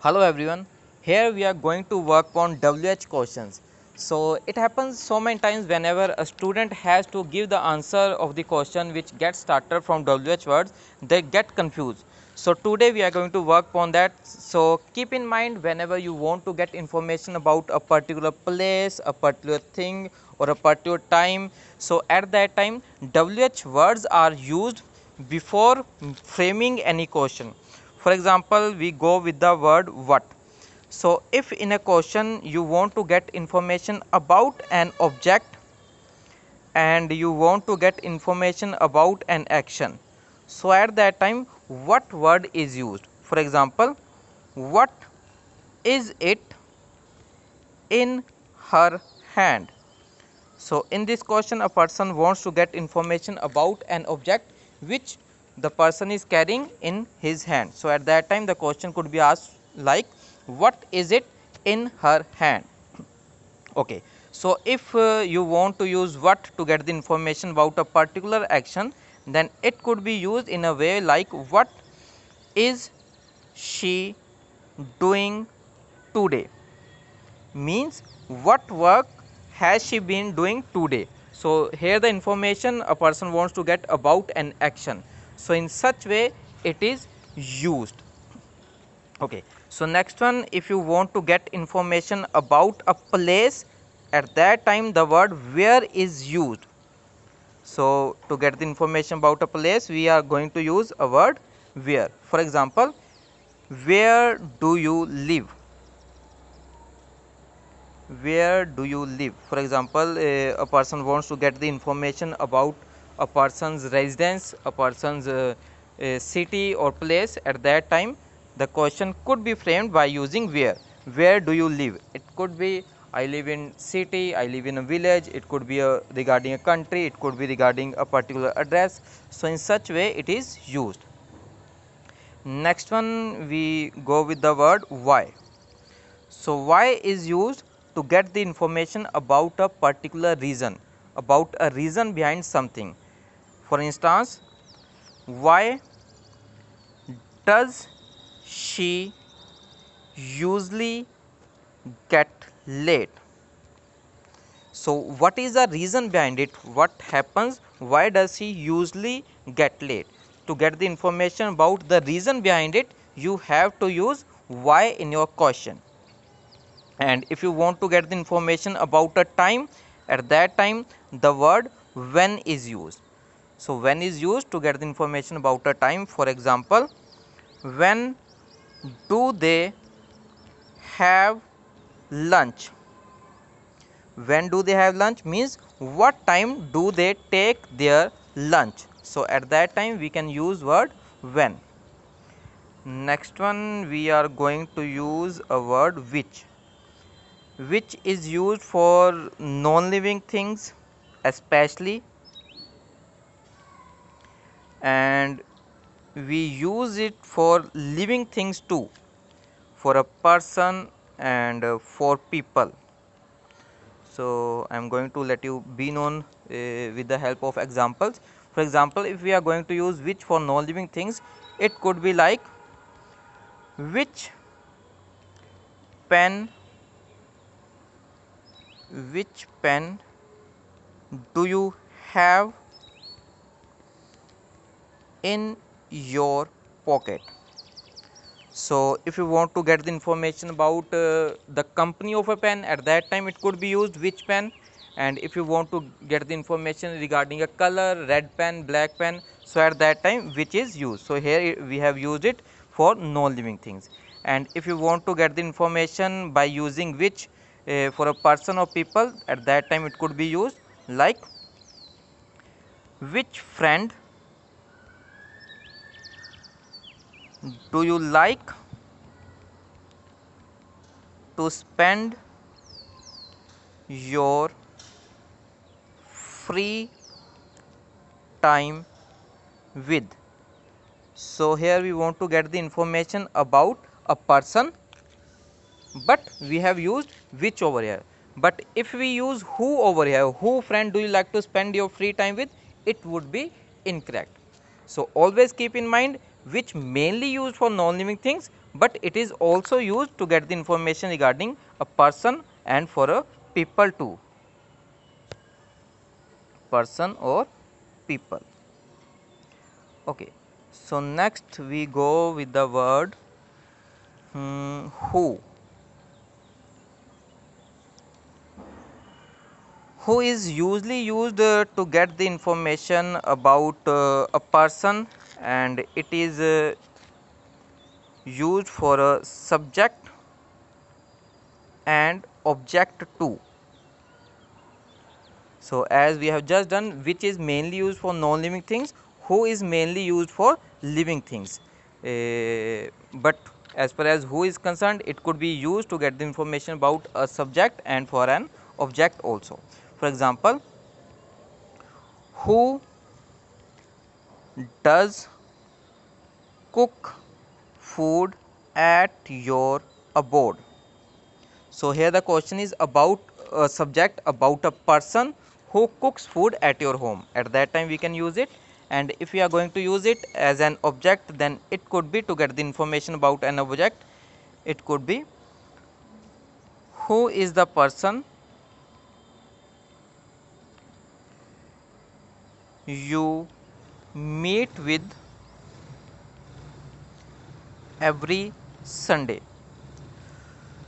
Hello everyone, here we are going to work on WH questions. So it happens so many times whenever a student has to give the answer of the question which gets started from WH words, they get confused. So today we are going to work on that. So keep in mind, whenever you want to get information about a particular place, a particular thing or a particular time, so at that time WH words are used before framing any question. For example, we go with the word what. So if in a question you want to get information about an object and you want to get information about an action, so at that time what word is used? For example, what is it in her hand? So in this question, a person wants to get information about an object which the person is carrying in his hand. So at that time the question could be asked like, what is it in her hand? Okay. So if you want to use what to get the information about a particular action, then it could be used in a way like, what is she doing today? Means what work has she been doing today. So here the information a person wants to get about an action, so in such way it is used. Okay, so next one, if you want to get information about a place, at that time the word where is used. So to get the information about a place, we are going to use a word where. For example, where do you live? Where do you live? For example, a person wants to get the information about a person's residence, a person's city or place. At that time the question could be framed by using where. Where do you live? It could be, I live in city, I live in a village. It could be regarding a country, it could be regarding a particular address. So in such way it is used. Next one, we go with the word why. So why is used to get the information about a particular reason, about a reason behind something. For instance, why does she usually get late? So what is the reason behind it? What happens? Why does he usually get late? To get the information about the reason behind it, you have to use why in your question. And if you want to get the information about a time, at that time the word when is used. So when is used to get the information about a time. For example, when do they have lunch? When do they have lunch means what time do they take their lunch. So at that time we can use word when. Next one, we are going to use a word which is used for non-living things especially, and we use it for living things too, for a person and for people. So I am going to let you be known with the help of examples. For example, if we are going to use which for non-living things, it could be like, which pen which pen do you have in your pocket. So if you want to get the information about the company of a pen, at that time it could be used which pen. And if you want to get the information regarding a color, red pen, black pen, so at that time which is used. So here we have used it for non-living things. And if you want to get the information by using which for a person or people, at that time it could be used like, which friend do you like to spend your free time with. So here we want to get the information about a person, but we have used which over here. But if we use who over here, who friend do you like to spend your free time with, it would be incorrect. So always keep in mind which mainly used for non-living things, but it is also used to get the information regarding a person and for a people too, person or people. Okay. So, next we go with the word who. Who is usually used to get the information about a person, and it is used for a subject and object too. So, as we have just done, which is mainly used for non-living things, who is mainly used for living things. But as far as who is concerned, it could be used to get the information about a subject and for an object also. For example, who does cook food at your abode? So, here the question is about a subject, about a person who cooks food at your home. At that time we can use it, and if we are going to use it as an object, then it could be to get the information about an object. It could be who is the person you meet with every Sunday.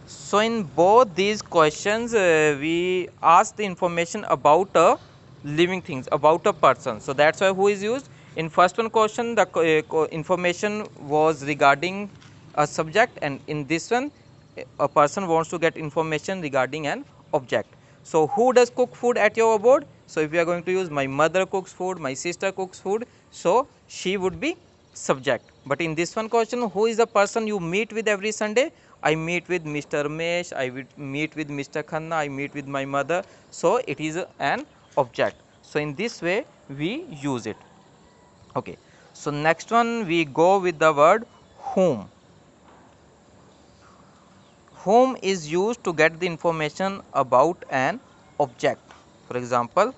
So, in both these questions we ask the information about a living things, about a person. So, that is why who is used. In first one question the information was regarding a subject, and in this one a person wants to get information regarding an object. So, who does cook food at your abode? So, if we are going to use my mother cooks food, my sister cooks food, so she would be subject. But in this one question, who is the person you meet with every Sunday? I meet with Mr. Ramesh, I would meet with Mr. Khanna, I meet with my mother. So, it is an object. So, in this way we use it. Okay. So, next one we go with the word whom. Whom is used to get the information about an object. For example,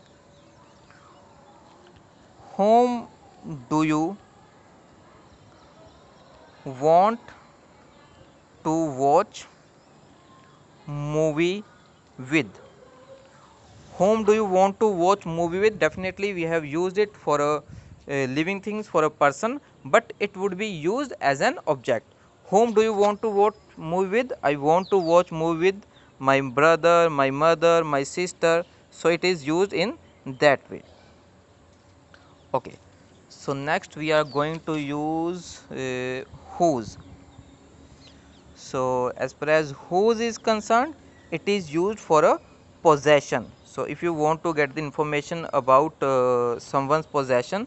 whom do you want to watch movie with? Whom do you want to watch movie with? Definitely we have used it for a living things, for a person, but it would be used as an object. Whom do you want to watch movie with? I want to watch movie with my brother, my mother, my sister. So, it is used in that way. Okay. So, next we are going to use whose. So, as far as whose is concerned, it is used for a possession. So, if you want to get the information about someone's possession,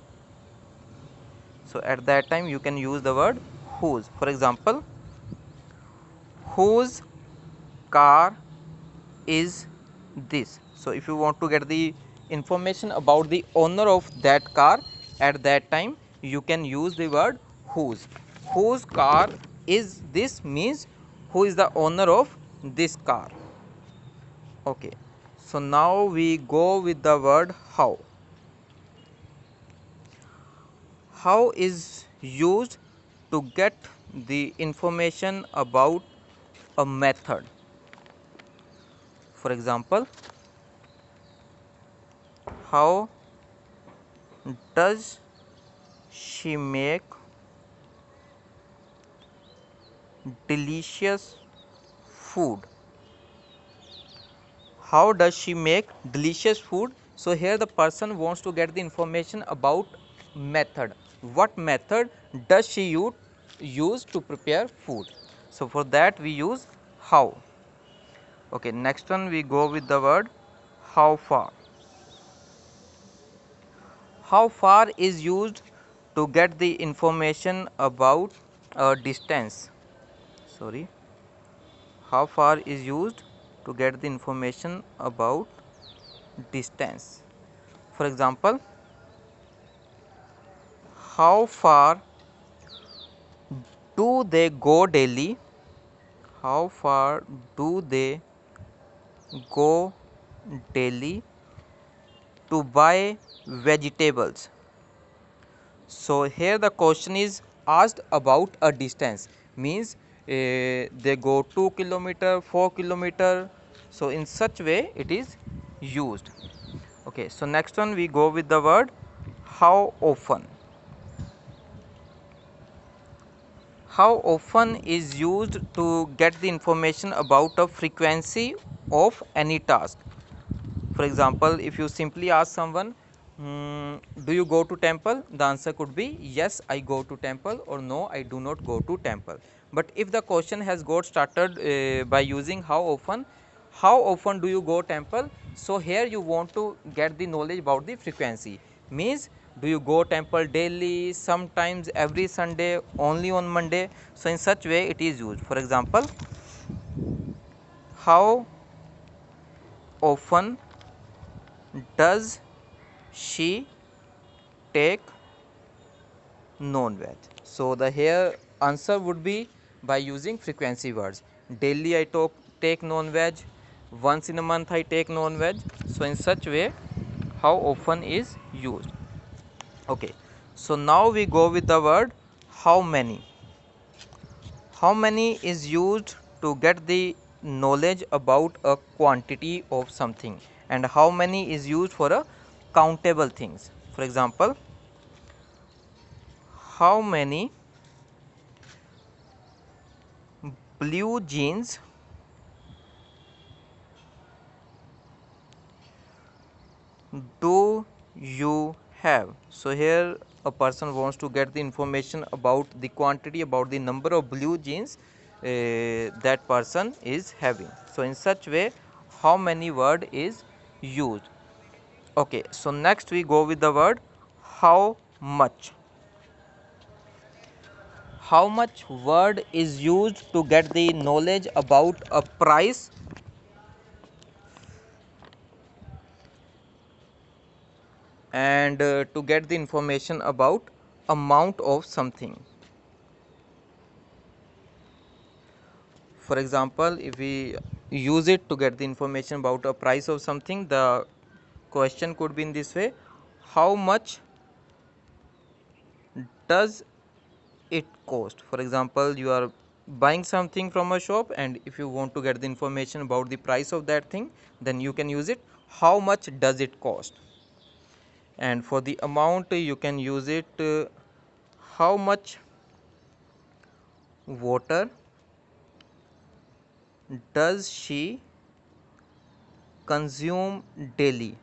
so at that time you can use the word whose. For example, whose car is this? So, if you want to get the information about the owner of that car, at that time you can use the word whose. Whose car is this means who is the owner of this car. Okay. So, now we go with the word how. How is used to get the information about a method. For example, how does she make delicious food? How does she make delicious food? So, here the person wants to get the information about method. What method does she use to prepare food? So, for that we use how. Okay, next one we go with the word how far. How far is used to get the information about a distance. Sorry, how far is used to get the information about distance. For example, how far do they go daily? How far do they go daily to buy vegetables? So, here the question is asked about a distance, means they go 2 kilometer, 4 kilometer. So in such way it is used. Okay, so next one we go with the word how often. How often is used to get the information about a frequency of any task. For example, if you simply ask someone, do you go to temple? The answer could be yes, I go to temple, or no, I do not go to temple. But if the question has got started by using how often do you go temple? So here you want to get the knowledge about the frequency. Means, do you go temple daily, sometimes every Sunday, only on Monday? So in such way it is used. For example, how often does she take non-veg? So the here answer would be by using frequency words. Daily I take non-veg, once in a month I take non-veg. So in such way how often is used. Okay, so now we go with the word how many. How many is used to get the knowledge about a quantity of something, and how many is used for a countable things. For example, how many blue jeans do you have? So here a person wants to get the information about the quantity, about the number of blue jeans that person is having. So in such way how many word is used. Okay, so next we go with the word how much. How much word is used to get the knowledge about a price and to get the information about amount of something. For example, if we use it to get the information about a price of something, the question could be in this way: how much does it cost? For example, you are buying something from a shop, and if you want to get the information about the price of that thing, then you can use it, how much does it cost? And for the amount you can use it, how much water does she consume daily?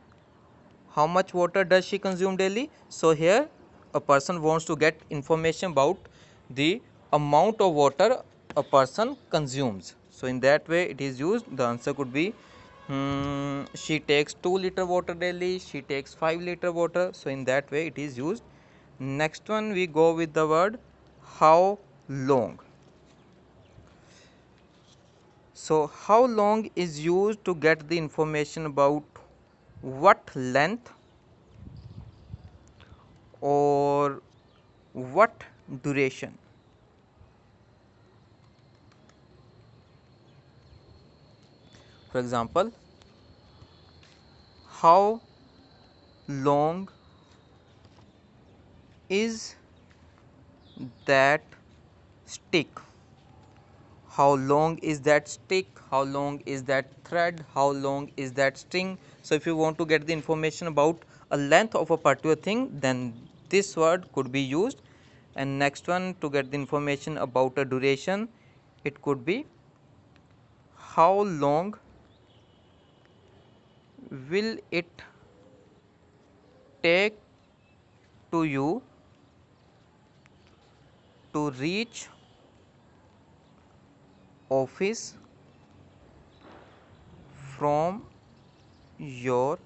How much water does she consume daily? So here a person wants to get information about the amount of water a person consumes. So in that way it is used. The answer could be she takes 2 liter water daily, she takes 5 liter water. So in that way it is used. Next one we go with the word how long. So how long is used to get the information about what length or what duration. For example, how long is that stick? How long is that stick? How long is that thread? How long is that string? So if you want to get the information about a length of a particular thing, then this word could be used. And next one, to get the information about a duration, it could be how long will it take to you to reach office from your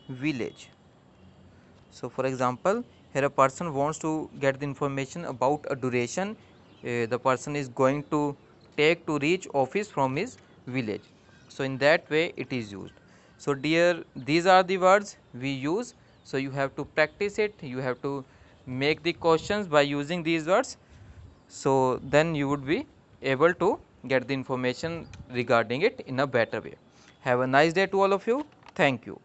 village. So for example, here a person wants to get the information about a duration the person is going to take to reach office from his village. So in that way it is used. So dear, these are the words we use. So you have to practice it, you have to make the questions by using these words. So then you would be able to get the information regarding it in a better way. Have a nice day to all of you. Thank you.